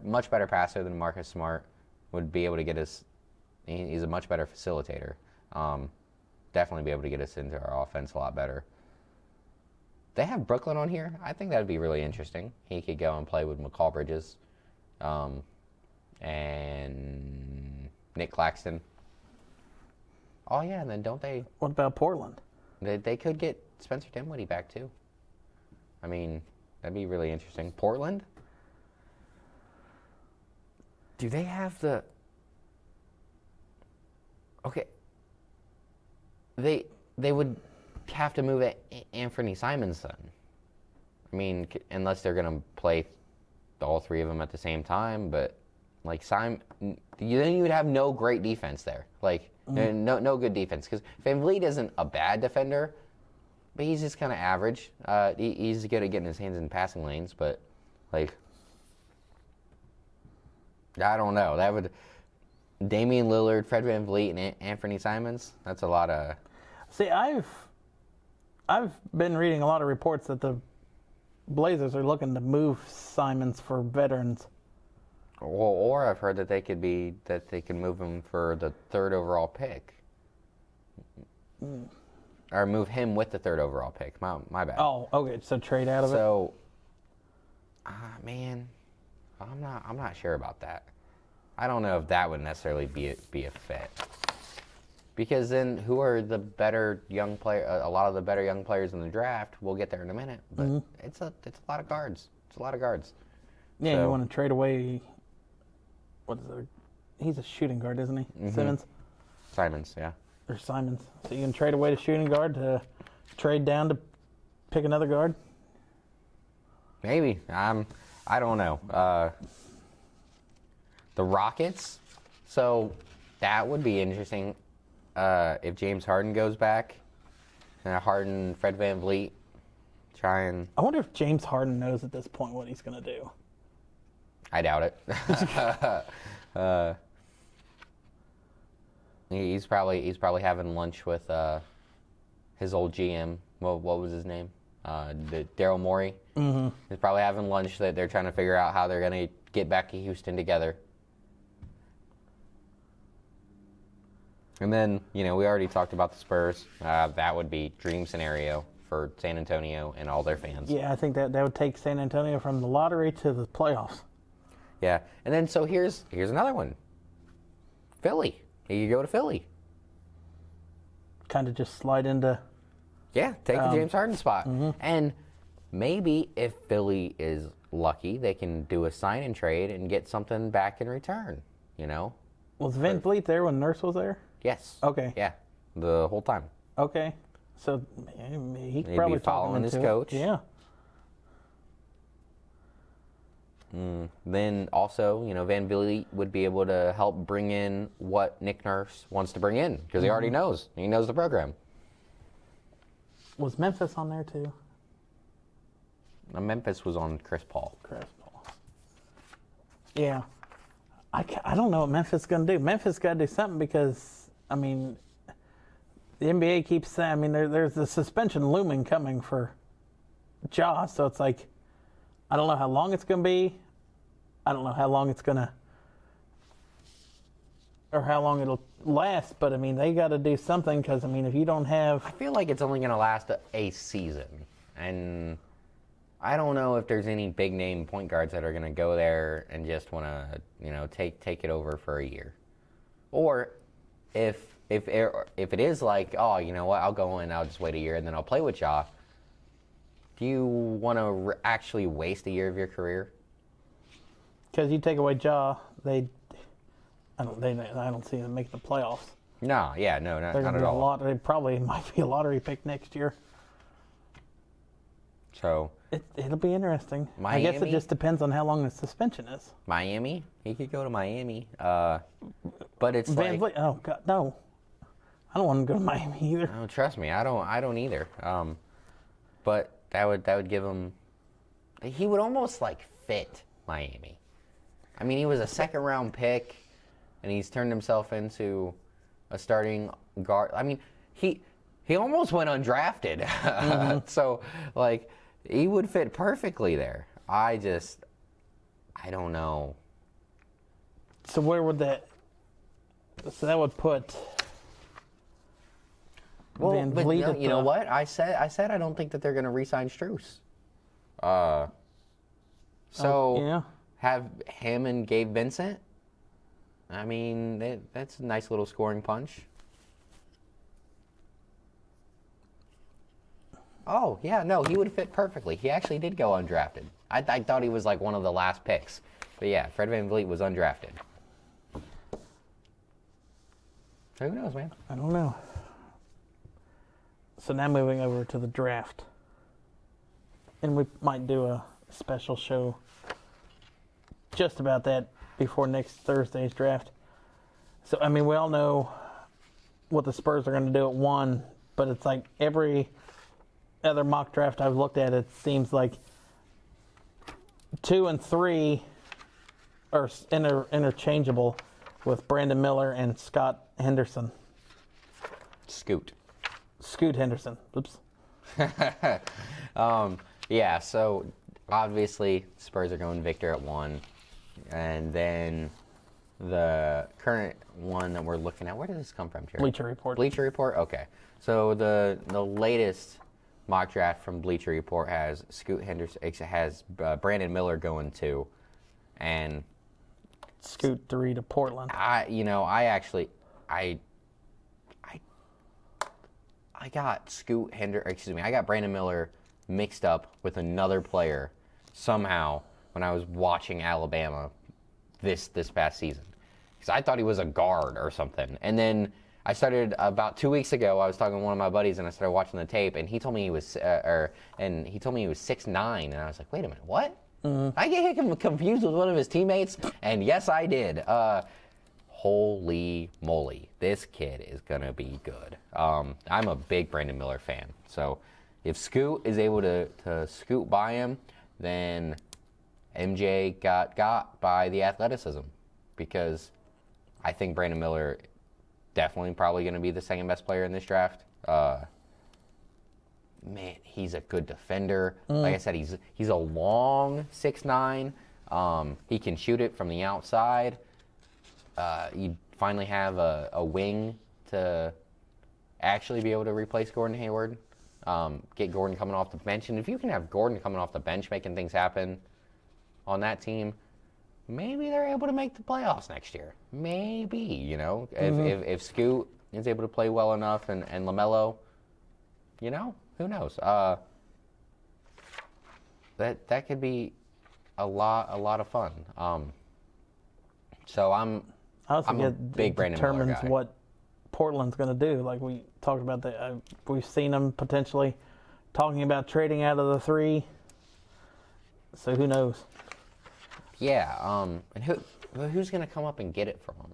much better passer than Marcus Smart would be able to get us. He's a much better facilitator. Definitely be able to get us into our offense a lot better. They have Brooklyn on here. I think that would be really interesting. He could go and play with McCall Bridges and Nick Claxton. Oh, yeah, and then don't they... What about Portland? They could get Spencer Dinwiddie back, too. That'd be really interesting. Portland? Do they have the... Okay. They would have to move Anthony Simons then. Unless they're going to play all three of them at the same time, but then you would have no great defense there. No good defense because VanVleet isn't a bad defender, but he's just kind of average. He's good at getting his hands in passing lanes, but I don't know. That would Damian Lillard, Fred VanVleet, and Anthony Simons. That's a lot of. See, I've been reading a lot of reports that the Blazers are looking to move Simons for veterans. Or I've heard that they can move him for the 3rd overall pick. Or move him with the 3rd overall pick. My bad. Oh, okay. So trade out of it. So, man, I'm not sure about that. I don't know if that would necessarily be a fit. Because then, who are the better young player? A lot of the better young players in the draft. We'll get there in a minute. But it's a lot of guards. It's a lot of guards. Yeah, so, you want to trade away. What is it? He's a shooting guard, isn't he? Mm-hmm. Simons, yeah. Or Simons. So you can trade away the shooting guard to trade down to pick another guard? Maybe. I don't know. The Rockets. So that would be interesting if James Harden goes back. Harden, Fred VanVleet, try and... I wonder if James Harden knows at this point what he's going to do. I doubt it. He's probably having lunch with his old GM. What was his name? Daryl Morey. Mm-hmm. He's probably having lunch that they're trying to figure out how they're going to get back to Houston together. And then, we already talked about the Spurs. That would be dream scenario for San Antonio and all their fans. Yeah, I think that would take San Antonio from the lottery to the playoffs. Yeah, and then so here's another one. Philly. You go to Philly. Kind of just slide into... Yeah, take the James Harden spot. Mm-hmm. And maybe if Philly is lucky, they can do a sign and trade and get something back in return, Was VanVleet there when Nurse was there? Yes. Okay. Yeah, the whole time. Okay. So he could He'd probably be following his coach. Yeah. Then also, Vanvleet would be able to help bring in what Nick Nurse wants to bring in because he already knows. He knows the program. Was Memphis on there too? Memphis was on Chris Paul. Chris Paul. Yeah. I don't know what Memphis is going to do. Memphis got to do something because, I mean, the NBA keeps saying, I mean, there's the suspension looming coming for Ja, so it's like, I don't know how long it's going to be. I don't know how long it's going to, or how long it'll last, but I mean, they got to do something because, I mean, if you don't have. I feel like it's only going to last a season. And I don't know if there's any big name point guards that are going to go there and just want to, take it over for a year. Or if it is like, oh, you know what, I'll go in, I'll just wait a year and then I'll play with Ja. Do you want to actually waste a year of your career? Because you take away Ja, I don't see them making the playoffs. No, yeah, no, not at all. They probably might be a lottery pick next year. So it'll be interesting. Miami? I guess it just depends on how long the suspension is. Miami, he could go to Miami, but it's Vanvleet. Oh God, no! I don't want him to go to Miami either. No, trust me, I don't either. But that would give him. He would almost fit Miami. I mean, he was a second-round pick, and he's turned himself into a starting guard. I mean, he almost went undrafted. Mm-hmm. So, he would fit perfectly there. I don't know. So where would that? So that would put. Well, but you know what? I said I don't think that they're going to re-sign Strus. Yeah. Have him and Gabe Vincent. I mean, that's a nice little scoring punch. Oh, yeah, no, he would fit perfectly. He actually did go undrafted. I thought he was one of the last picks. But yeah, Fred VanVleet was undrafted. So who knows, man? I don't know. So now moving over to the draft. And we might do a special show just about that before next Thursday's draft. So, I mean, we all know what the Spurs are going to do at 1, but it's every other mock draft I've looked at, it seems like 2 and 3 are interchangeable with Brandon Miller and Scott Henderson. Scoot Henderson. Oops. Yeah, so obviously Spurs are going Victor at 1. And then the current one that we're looking at, where did this come from, Jerry? Bleacher Report? Okay. So the latest mock draft from Bleacher Report has Scoot Henderson, has Brandon Miller going 2. And Scoot 3 to Portland. I got Brandon Miller mixed up with another player somehow when I was watching Alabama this past season. Because I thought he was a guard or something. And then I started about 2 weeks ago, I was talking to one of my buddies and I started watching the tape and he told me he was 6'9", and I was like, wait a minute, what? Mm-hmm. I get him confused with one of his teammates, and yes, I did. Holy moly, this kid is gonna be good. I'm a big Brandon Miller fan, so if Scoot is able to scoot by him, then MJ got by the athleticism, because I think Brandon Miller definitely probably going to be the second best player in this draft. Man, he's a good defender. Like I said, he's a long 6'9". He can shoot it from the outside. You finally have a wing to actually be able to replace Gordon Hayward. Get Gordon coming off the bench. And if you can have Gordon coming off the bench making things happen on that team, maybe they're able to make the playoffs next year. Maybe, if Scoot is able to play well enough and LaMelo, who knows? That could be a lot of fun. So I'm a big Brandon Miller guy. Determines what Portland's going to do. Like we talked about that, we've seen them potentially talking about trading out of the 3. So who knows? Yeah. And who's gonna come up and get it from him?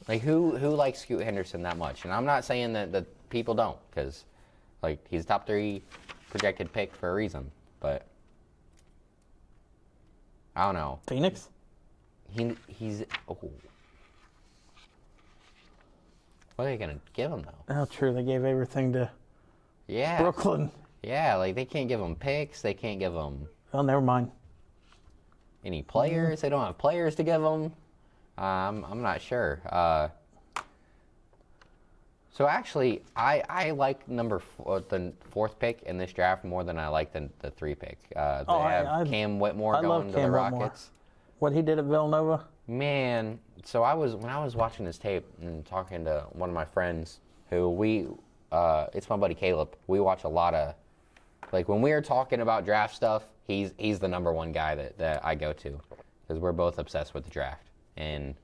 Like who likes Scoot Henderson that much? And I'm not saying that people don't, because like he's top 3 projected pick for a reason. But I don't know. Phoenix? He's. Oh. What are they gonna give him though? Oh, true. They gave everything to Brooklyn. Yeah, like they can't give him picks. They can't give him. Oh, never mind. Any players? They don't have players to give him. I'm not sure. So actually, I like the 4th pick in this draft more than I like the 3 pick. They have Cam Whitmore going to the Rockets. What he did at Villanova? Man, so when I was watching this tape and talking to one of my friends who it's my buddy Caleb. We watch a lot of, like when we are talking about draft stuff, he's the number one guy that I go to, because we're both obsessed with the draft in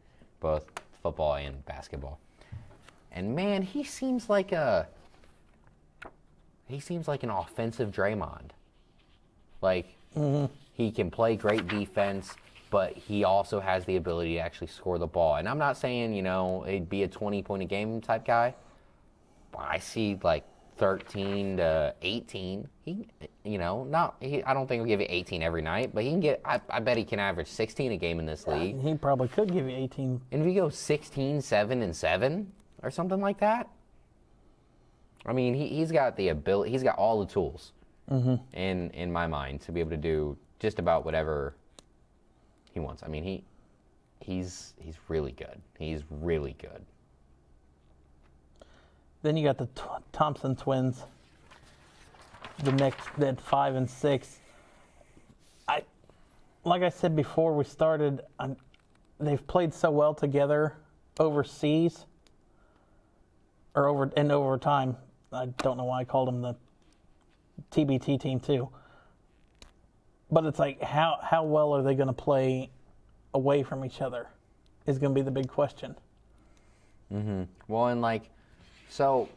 both football and basketball. And man, he seems like an offensive Draymond. Like he can play great defense, but he also has the ability to actually score the ball. And I'm not saying, it'd be a 20-point-a-game type guy. But I see like 13 to 18. I don't think he'll give you 18 every night, but he can get, I bet he can average 16 a game in this league. He probably could give you 18. And if you go 16, 7, and 7 or something like that, I mean, he's got the ability, he's got all the tools in my mind to be able to do just about whatever he wants. I mean, he's really good. He's really good. Then you got the Thompson twins. The next, at 5 and 6. Like I said before we started, they've played so well together overseas, or over time. I don't know why I called them the TBT team too. But it's like, how well are they going to play away from each other is going to be the big question. Well, and so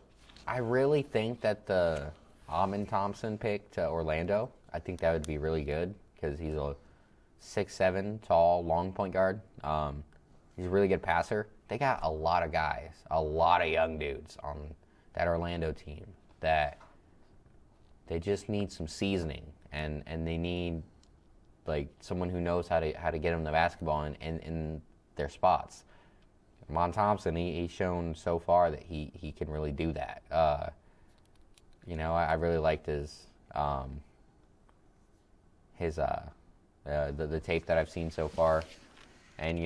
I really think that the Amin Thompson pick to Orlando, I think that would be really good, because he's a 6'7", tall, long point guard. He's a really good passer. They got a lot of guys, a lot of young dudes on that Orlando team that they just need some seasoning, and they need like someone who knows how to get them the basketball in their spots. Mon Thompson, he's shown so far that he can really do that. I really liked the tape that I've seen so far, and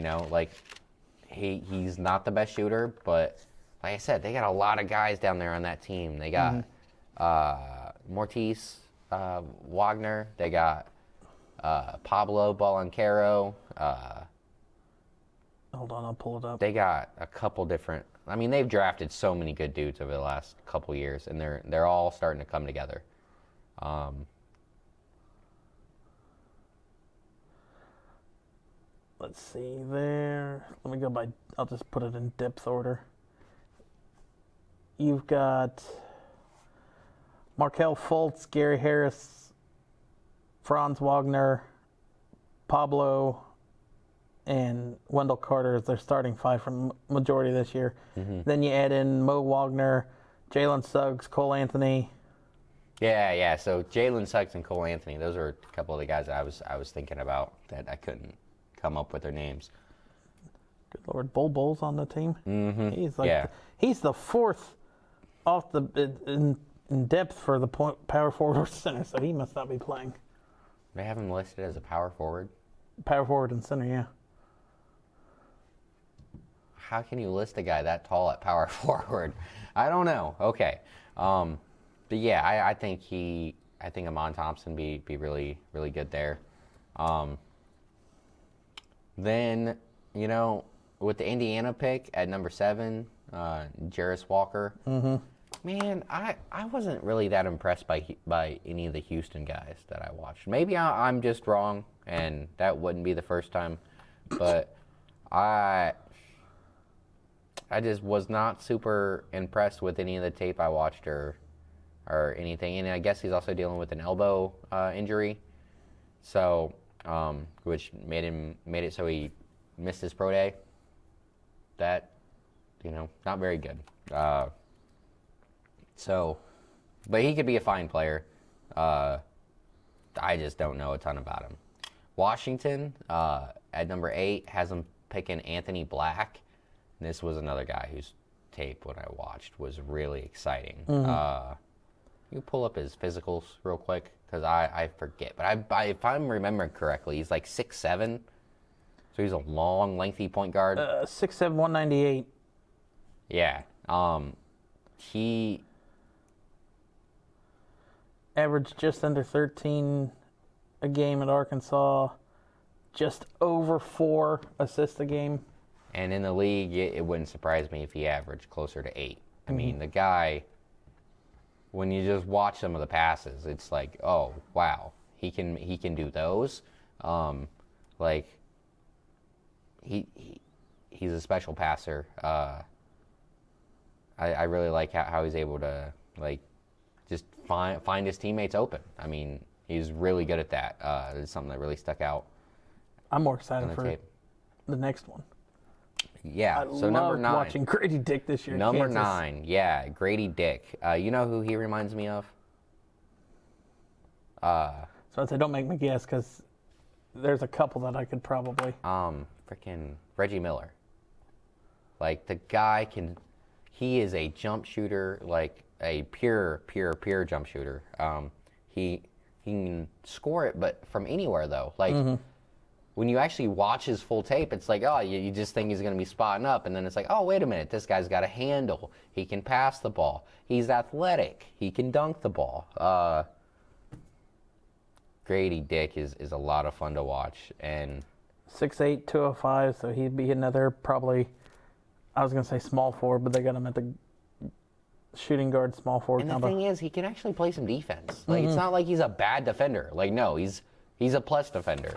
he's not the best shooter, but like I said, they got a lot of guys down there on that team. They got Mortiz Wagner, they got Pablo Balancaro. Hold on, I'll pull it up. They got a couple different. I mean, they've drafted so many good dudes over the last couple years, and they're all starting to come together. Let's see there. Let me go by. I'll just put it in depth order. You've got Markelle Fultz, Gary Harris, Franz Wagner, Pablo, and Wendell Carter as their starting 5 from majority this year. Then you add in Mo Wagner, Jalen Suggs, Cole Anthony. Yeah. So Jalen Suggs and Cole Anthony, those are a couple of the guys that I was thinking about that I couldn't come up with their names. Good Lord, Bull's on the team. He's he's the 4th off the in depth for the power forward or center, so he must not be playing. They have him listed as a power forward. Power forward and center, yeah. How can you list a guy that tall at power forward? I don't know. Okay, but yeah, I think Amon Thompson be really really good there. Then with the Indiana pick at number 7, Jarris Walker. Man, I wasn't really that impressed by any of the Houston guys that I watched. Maybe I'm just wrong, and that wouldn't be the first time, but I just was not super impressed with any of the tape I watched or anything. And I guess he's also dealing with an elbow injury. So, which made it so he missed his pro day. That, not very good. But he could be a fine player. I just don't know a ton about him. Washington, at number 8, has him picking Anthony Black. And this was another guy whose tape, when I watched, was really exciting. You pull up his physicals real quick, because I forget. But if I'm remembering correctly, he's like 6'7". So he's a long, lengthy point guard. 6'7", 198. Yeah. He averaged just under 13 a game at Arkansas, just over 4 assists a game. And in the league, it wouldn't surprise me if he averaged closer to 8. I mean, the guy, when you just watch some of the passes, it's like, oh wow, he can do those. He's a special passer. I really like how he's able to just find his teammates open. I mean, he's really good at that. It's something that really stuck out. I'm more excited for tape. the next one. Yeah. I So number loved 9. watching Grady Dick this year. Number Kansas. 9. Yeah, Grady Dick. You know who he reminds me of? So I'd say don't make me guess, because there's a couple that I could probably. Freaking Reggie Miller. Like, the guy he is a jump shooter, like a pure jump shooter. He can score it, but from anywhere though. Like, when you actually watch his full tape, it's like, oh, you just think he's going to be spotting up, and then it's like, oh, wait a minute, this guy's got a handle. He can pass the ball. He's athletic. He can dunk the ball. Grady Dick is a lot of fun to watch, and 6'8", 205, so he'd be another probably, I was going to say small forward, but they got him at the shooting guard, small forward and combo. the thing is, he can actually play some defense. Like, it's not like he's a bad defender. Like, no, he's a plus defender.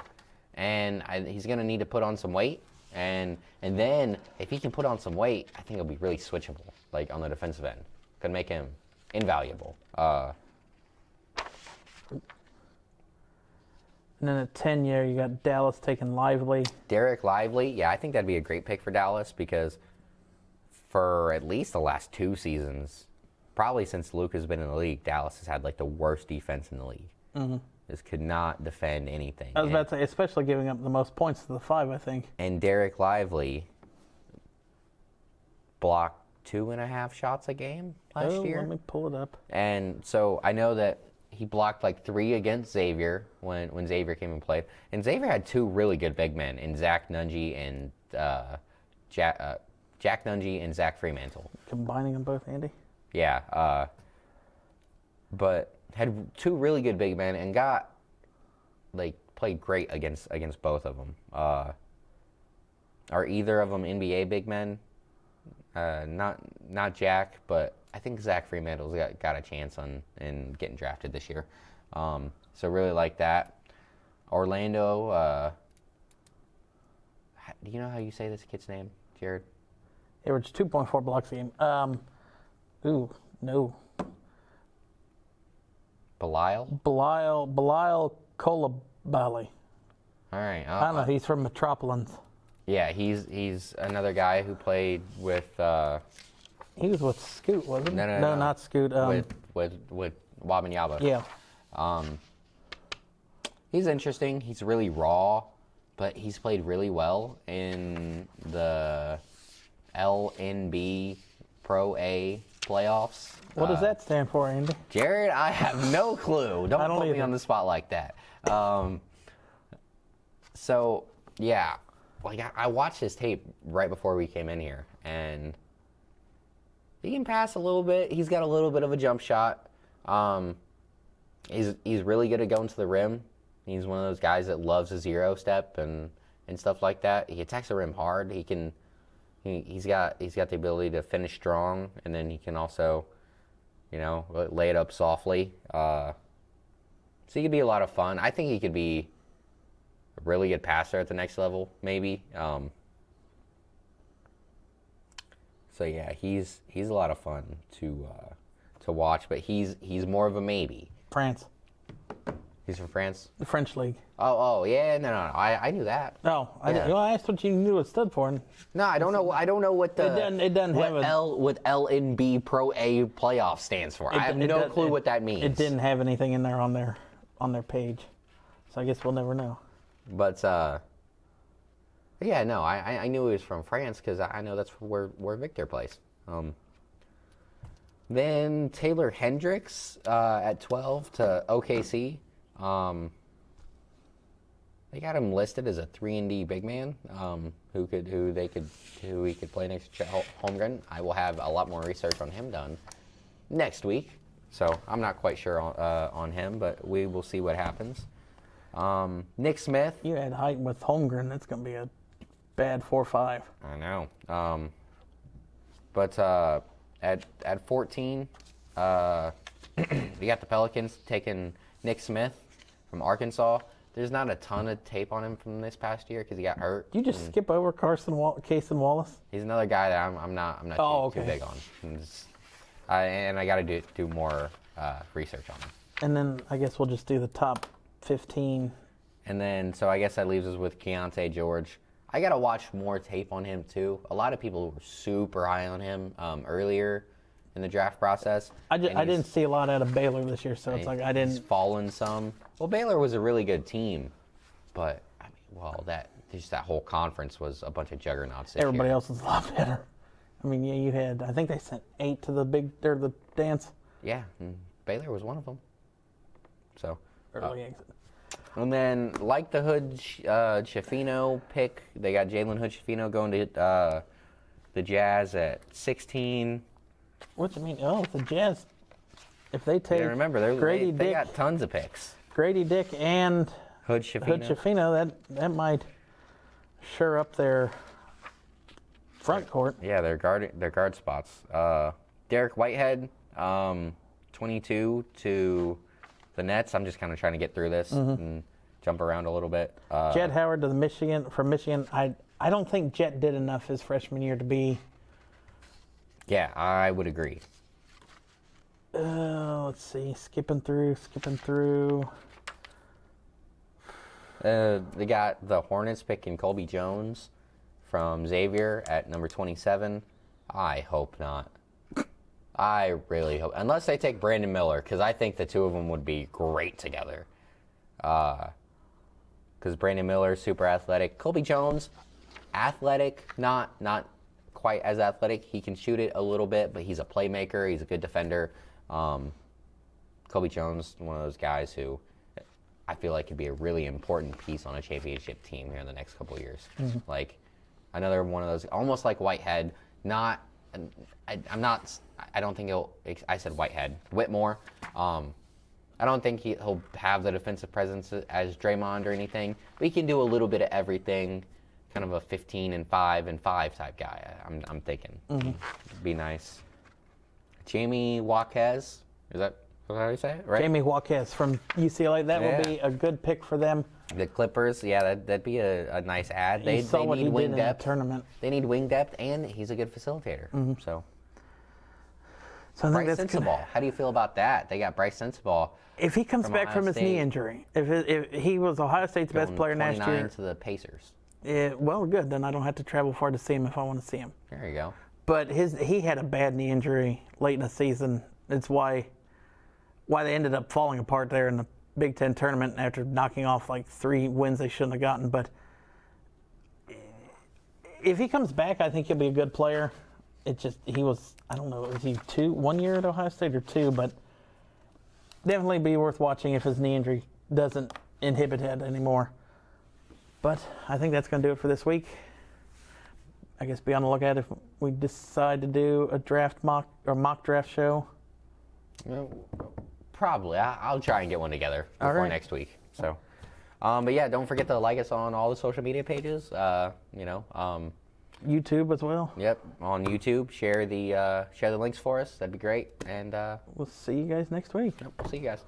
And he's going to need to put on some weight. And then, if he can put on some weight, I think it'll be really switchable, like, on the defensive end. Could make him invaluable. And then at 10 year, you got Dallas taking Lively. Derek Lively, yeah, I think that'd be a great pick for Dallas, because for at least the last 2 seasons, probably since Luke has been in the league, Dallas has had like the worst defense in the league. Just could not defend anything. I was about to say, especially giving up the most points to the 5, I think. And Derek Lively blocked 2.5 shots a game last year. Let me pull it up. And so I know that he blocked like 3 against Xavier when Xavier came and played. And Xavier had 2 really good big men in Zach Nungy and Jack Nungy and Zach Fremantle. Combining them both, Andy? Yeah. But had 2 really good big men and played great against both of them. Are either of them NBA big men? Not Jack, but I think Zach Fremantle's got a chance in getting drafted this year. So really like that. Orlando. Do you know how you say this kid's name, Jared? Average 2.4 blocks a game. No. Belial Coulibaly. All right. I don't know. He's from Metropolitans. Yeah, he's another guy who played with. He was with Scoot, wasn't he? No, not Scoot. With Wabanyama. Yeah. He's interesting. He's really raw, but he's played really well in the LNB Pro A playoffs. What does that stand for, Andy? Jared, I have no clue. Don't put me on the spot like that. So, yeah. Like, I watched his tape right before we came in here, and he can pass a little bit. He's got a little bit of a jump shot. He's really good at going to the rim. He's one of those guys that loves a 0 step and stuff like that. He attacks the rim hard. He's got the ability to finish strong, and then he can also, lay it up softly. So he could be a lot of fun. I think he could be a really good passer at the next level, maybe. So yeah, he's a lot of fun to watch, but he's more of a maybe. France. He's from France. The French league. Oh, yeah, no. I knew that. Oh, Yeah. Well, I asked what you knew it stood for. And No, I don't know. I don't know what the it doesn't have what LNB Pro A playoff stands for. I have no clue what that means. It didn't have anything in there on their page, so I guess we'll never know. But yeah, no, I knew he was from France because I know that's where Victor plays. Then Taylor Hendricks at 12 to OKC. They got him listed as a 3-and-D big man who he could play next to Holmgren. I will have a lot more research on him done next week, so I'm not quite sure on him, but we will see what happens. Nick Smith. You had height with Holmgren. That's going to be a bad 4-5. I know. But at 14, we got the Pelicans taking Nick Smith from Arkansas. There's not a ton of tape on him from this past year because he got hurt. You just skip over Cason Wallace? He's another guy that I'm not too big on. And I got to do more research on him. And then I guess we'll just do the top 15. And then, so I guess that leaves us with Keontae George. I got to watch more tape on him, too. A lot of people were super high on him earlier in the draft process. I didn't see a lot out of Baylor this year, so it's like I didn't. He's fallen some. Well, Baylor was a really good team, but, I mean, that whole conference was a bunch of juggernauts this Everybody year. else is a lot better. I mean, yeah, you had, I think they sent 8 to the dance. Yeah, and Baylor was one of them. So. Early exit. And then, like the Hood Schifino pick, they got Jalen Hood-Schifino going to the Jazz at 16. What do you mean? Oh, the Jazz. If they take remember, they got tons of picks. Grady Dick and Hood-Schifino. That might sure up their front court. Yeah, their guard spots. Derek Whitehead, 22 to the Nets. I'm just kind of trying to get through this and jump around a little bit. Jet Howard from Michigan. I don't think Jet did enough his freshman year to be. Yeah, I would agree. Let's see. Skipping through. They got the Hornets picking Colby Jones from Xavier at number 27. I hope not. I really hope. Unless they take Brandon Miller, because I think the two of them would be great together. Because Brandon Miller, super athletic. Colby Jones, athletic, not quite as athletic. He can shoot it a little bit, but he's a playmaker. He's a good defender. Colby Jones, one of those guys who I feel like could be a really important piece on a championship team here in the next couple of years. Like another one of those, almost like Whitehead. I don't think I said Whitehead. Whitmore. I don't think he'll have the defensive presence as Draymond or anything, but he can do a little bit of everything. Kind of a 15 and 5 and 5 type guy. I'm thinking. Be nice. Jamie Jaquez, is that how you say it? Right. Jamie Jaquez from UCLA. That will be a good pick for them. The Clippers, yeah, that'd be a nice ad. They need wing depth. Tournament. They need wing depth, and he's a good facilitator. So I think Bryce that's Sensabaugh. How do you feel about that? They got Bryce Sensabaugh. If he comes back from his knee injury, if he was Ohio State's best player last year, 29 to the Pacers. Well, good. Then I don't have to travel far to see him if I want to see him. There you go. But he had a bad knee injury late in the season. It's why they ended up falling apart there in the Big Ten tournament after knocking off like 3 wins they shouldn't have gotten. But if he comes back, I think he'll be a good player. He was, I don't know, is he 1 year at Ohio State or 2? But definitely be worth watching if his knee injury doesn't inhibit it anymore. But I think that's going to do it for this week. I guess be on the lookout if we decide to do a mock draft show. Probably. I'll try and get one together before next week. So, but yeah, don't forget to like us on all the social media pages. YouTube as well. Yep, on YouTube. Share the links for us. That'd be great. And we'll see you guys next week. we'll see you guys.